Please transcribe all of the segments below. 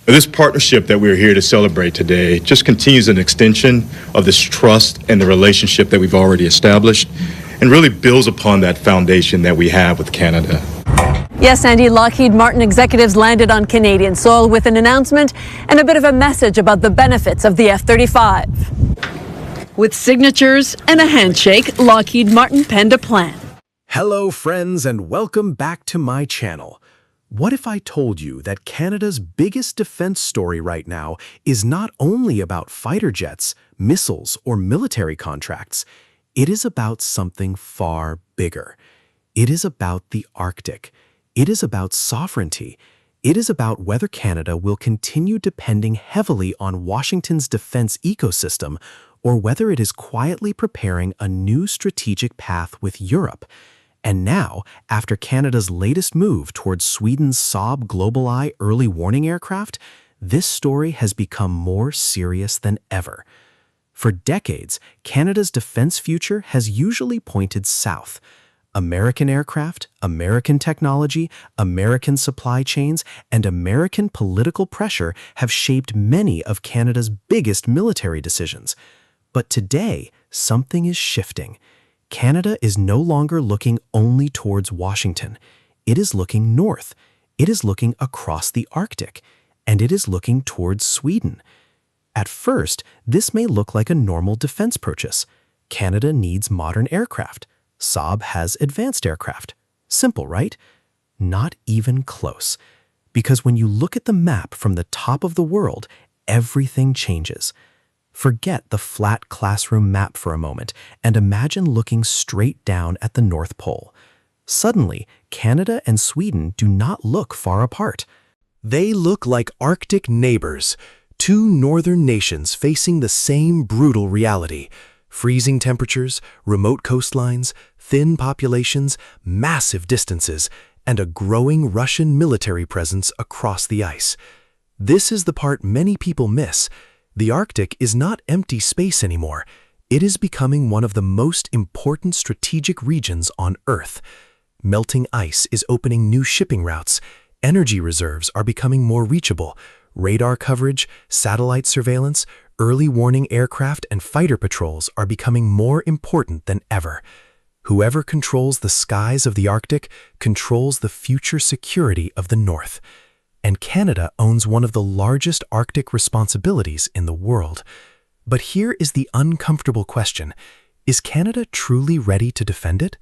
This partnership that we're here to celebrate today just continues an extension of this trust and the relationship that we've already established and really builds upon that foundation that we have with Canada. Yes, Andy, Lockheed Martin executives landed on Canadian soil with an announcement and a bit of a message about the benefits of the F-35. With signatures and a handshake, Lockheed Martin penned a plan. Hello, friends, and welcome back to my channel. What if I told you that Canada's biggest defense story right now is not only about fighter jets, missiles, or military contracts? It is about something far bigger. It is about the Arctic. It is about sovereignty. It is about whether Canada will continue depending heavily on Washington's defense ecosystem or whether it is quietly preparing a new strategic path with Europe. And now, after Canada's latest move towards Sweden's Saab GlobalEye early warning aircraft, this story has become more serious than ever. For decades, Canada's defense future has usually pointed south. American aircraft, American technology, American supply chains, and American political pressure have shaped many of Canada's biggest military decisions. But today, something is shifting. Canada is no longer looking only towards Washington. It is looking north. It is looking across the Arctic. And it is looking towards Sweden. At first, this may look like a normal defense purchase. Canada needs modern aircraft. Saab has advanced aircraft. Simple, right? Not even close. Because when you look at the map from the top of the world, everything changes. Forget the flat classroom map for a moment and imagine looking straight down at the North Pole. Suddenly, Canada and Sweden do not look far apart. They look like Arctic neighbors, two northern nations facing the same brutal reality. Freezing temperatures, remote coastlines, thin populations, massive distances, and a growing Russian military presence across the ice. This is the part many people miss. The Arctic is not empty space anymore. It is becoming one of the most important strategic regions on Earth. Melting ice is opening new shipping routes. Energy reserves are becoming more reachable. Radar coverage, satellite surveillance, early warning aircraft, and fighter patrols are becoming more important than ever. Whoever controls the skies of the Arctic controls the future security of the North. And Canada owns one of the largest Arctic responsibilities in the world. But here is the uncomfortable question. Is Canada truly ready to defend it?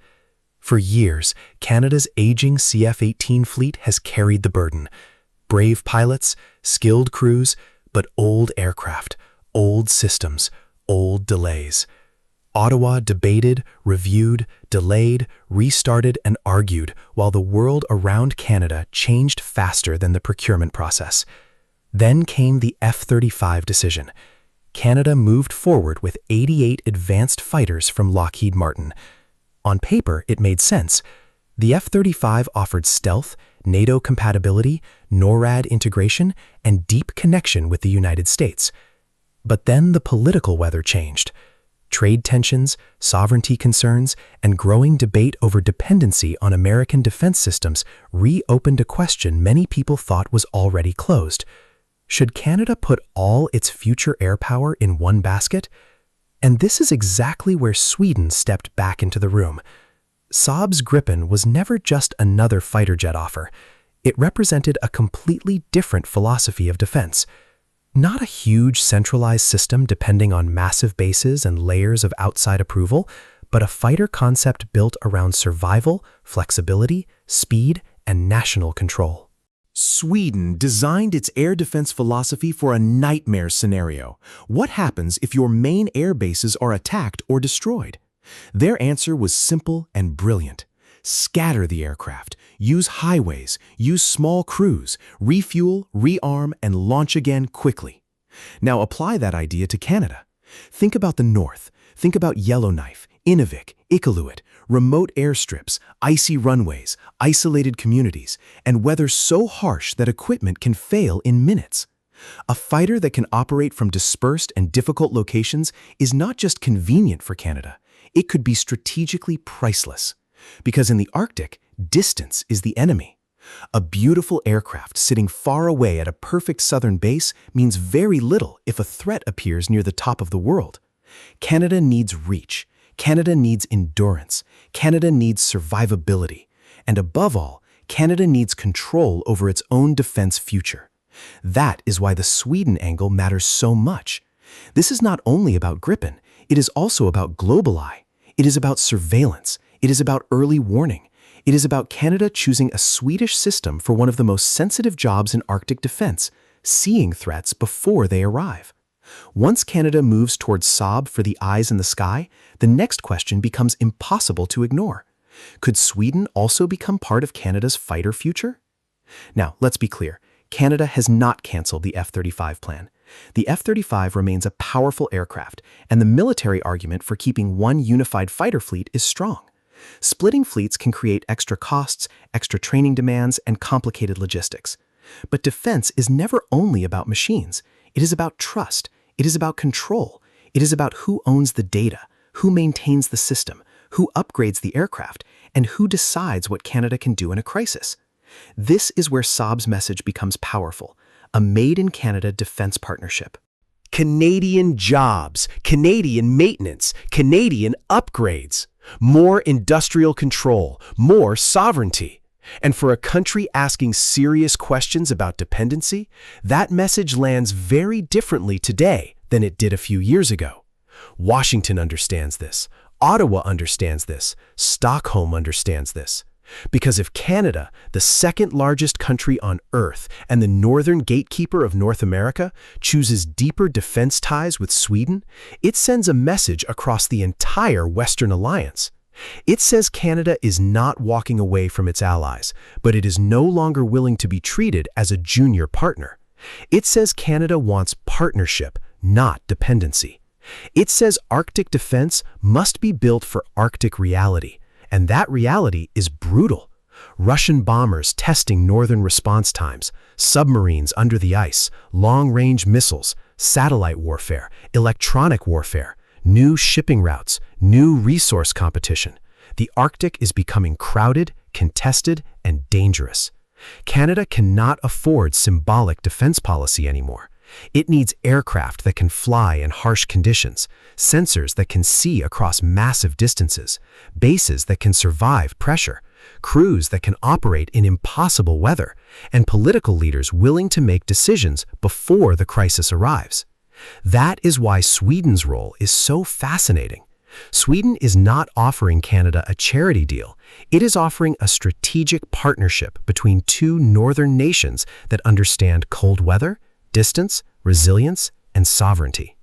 For years, Canada's aging CF-18 fleet has carried the burden. Brave pilots, skilled crews, but old aircraft, old systems, old delays. Ottawa debated, reviewed, delayed, restarted, and argued while the world around Canada changed faster than the procurement process. Then came the F-35 decision. Canada moved forward with 88 advanced fighters from Lockheed Martin. On paper, it made sense. The F-35 offered stealth, NATO compatibility, NORAD integration, and deep connection with the United States. But then the political weather changed. Trade tensions, sovereignty concerns, and growing debate over dependency on American defense systems reopened a question many people thought was already closed. Should Canada put all its future air power in one basket? And this is exactly where Sweden stepped back into the room. Saab's Gripen was never just another fighter jet offer. It represented a completely different philosophy of defense. Not a huge centralized system depending on massive bases and layers of outside approval, but a fighter concept built around survival, flexibility, speed, and national control. Sweden designed its air defense philosophy for a nightmare scenario. What happens if your main air bases are attacked or destroyed? Their answer was simple and brilliant. Scatter the aircraft, use highways, use small crews, refuel, rearm, and launch again quickly. Now apply that idea to Canada. Think about the North. Think about Yellowknife, Inuvik, Iqaluit, remote airstrips, icy runways, isolated communities, and weather so harsh that equipment can fail in minutes. A fighter that can operate from dispersed and difficult locations is not just convenient for Canada, it could be strategically priceless. Because in the Arctic, distance is the enemy. A beautiful aircraft sitting far away at a perfect southern base means very little if a threat appears near the top of the world. Canada needs reach. Canada needs endurance. Canada needs survivability. And above all, Canada needs control over its own defense future. That is why the Sweden angle matters so much. This is not only about Gripen, it is also about GlobalEye. It is about surveillance. It is about early warning. It is about Canada choosing a Swedish system for one of the most sensitive jobs in Arctic defense, seeing threats before they arrive. Once Canada moves towards Saab for the eyes in the sky, the next question becomes impossible to ignore. Could Sweden also become part of Canada's fighter future? Now, let's be clear. Canada has not canceled the F-35 plan. The F-35 remains a powerful aircraft, and the military argument for keeping one unified fighter fleet is strong. Splitting fleets can create extra costs, extra training demands, and complicated logistics. But defense is never only about machines. It is about trust. It is about control. It is about who owns the data, who maintains the system, who upgrades the aircraft, and who decides what Canada can do in a crisis. This is where Saab's message becomes powerful, a made-in-Canada defense partnership. Canadian jobs, Canadian maintenance, Canadian upgrades, more industrial control, more sovereignty. And for a country asking serious questions about dependency, that message lands very differently today than it did a few years ago. Washington understands this. Ottawa understands this. Stockholm understands this. Because if Canada, the second largest country on Earth and the northern gatekeeper of North America, chooses deeper defense ties with Sweden, it sends a message across the entire Western alliance. It says Canada is not walking away from its allies, but it is no longer willing to be treated as a junior partner. It says Canada wants partnership, not dependency. It says Arctic defense must be built for Arctic reality. And that reality is brutal. Russian bombers testing northern response times, submarines under the ice, long-range missiles, satellite warfare, electronic warfare, new shipping routes, new resource competition. The Arctic is becoming crowded, contested, and dangerous. Canada cannot afford symbolic defense policy anymore. It needs aircraft that can fly in harsh conditions, sensors that can see across massive distances, bases that can survive pressure, crews that can operate in impossible weather, and political leaders willing to make decisions before the crisis arrives. That is why Sweden's role is so fascinating. Sweden is not offering Canada a charity deal. It is offering a strategic partnership between two northern nations that understand cold weather, distance, resilience, and sovereignty.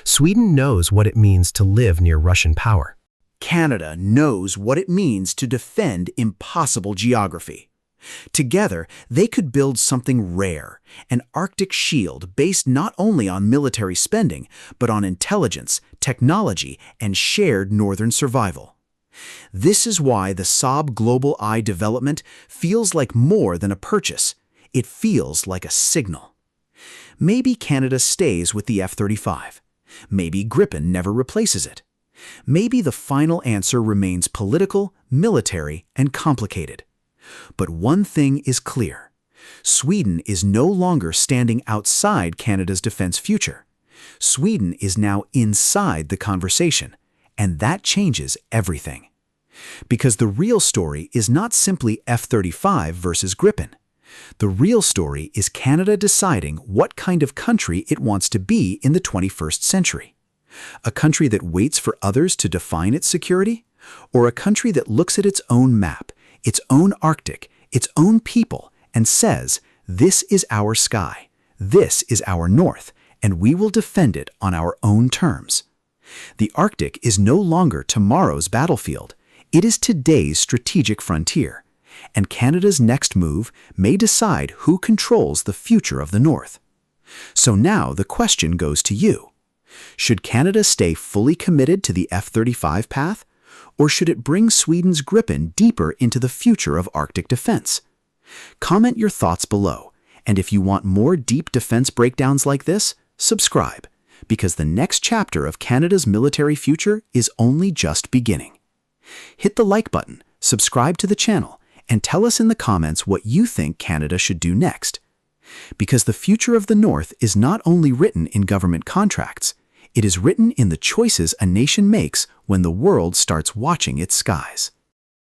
Sweden knows what it means to live near Russian power. Canada knows what it means to defend impossible geography. Together, they could build something rare, an Arctic shield based not only on military spending, but on intelligence, technology, and shared northern survival. This is why the Saab GlobalEye development feels like more than a purchase. It feels like a signal. Maybe Canada stays with the F-35. Maybe Gripen never replaces it. Maybe the final answer remains political, military, and complicated. But one thing is clear. Sweden is no longer standing outside Canada's defense future. Sweden is now inside the conversation, and that changes everything. Because the real story is not simply F-35 versus Gripen. The real story is Canada deciding what kind of country it wants to be in the 21st century. A country that waits for others to define its security, or a country that looks at its own map, its own Arctic, its own people, and says, "This is our sky, this is our north, and we will defend it on our own terms." The Arctic is no longer tomorrow's battlefield. It is today's strategic frontier. And Canada's next move may decide who controls the future of the North. So now the question goes to you. Should Canada stay fully committed to the F-35 path, or should it bring Sweden's Gripen deeper into the future of Arctic defense? Comment your thoughts below, and if you want more deep defense breakdowns like this, subscribe, because the next chapter of Canada's military future is only just beginning. Hit the like button, subscribe to the channel, and tell us in the comments what you think Canada should do next. Because the future of the North is not only written in government contracts, it is written in the choices a nation makes when the world starts watching its skies.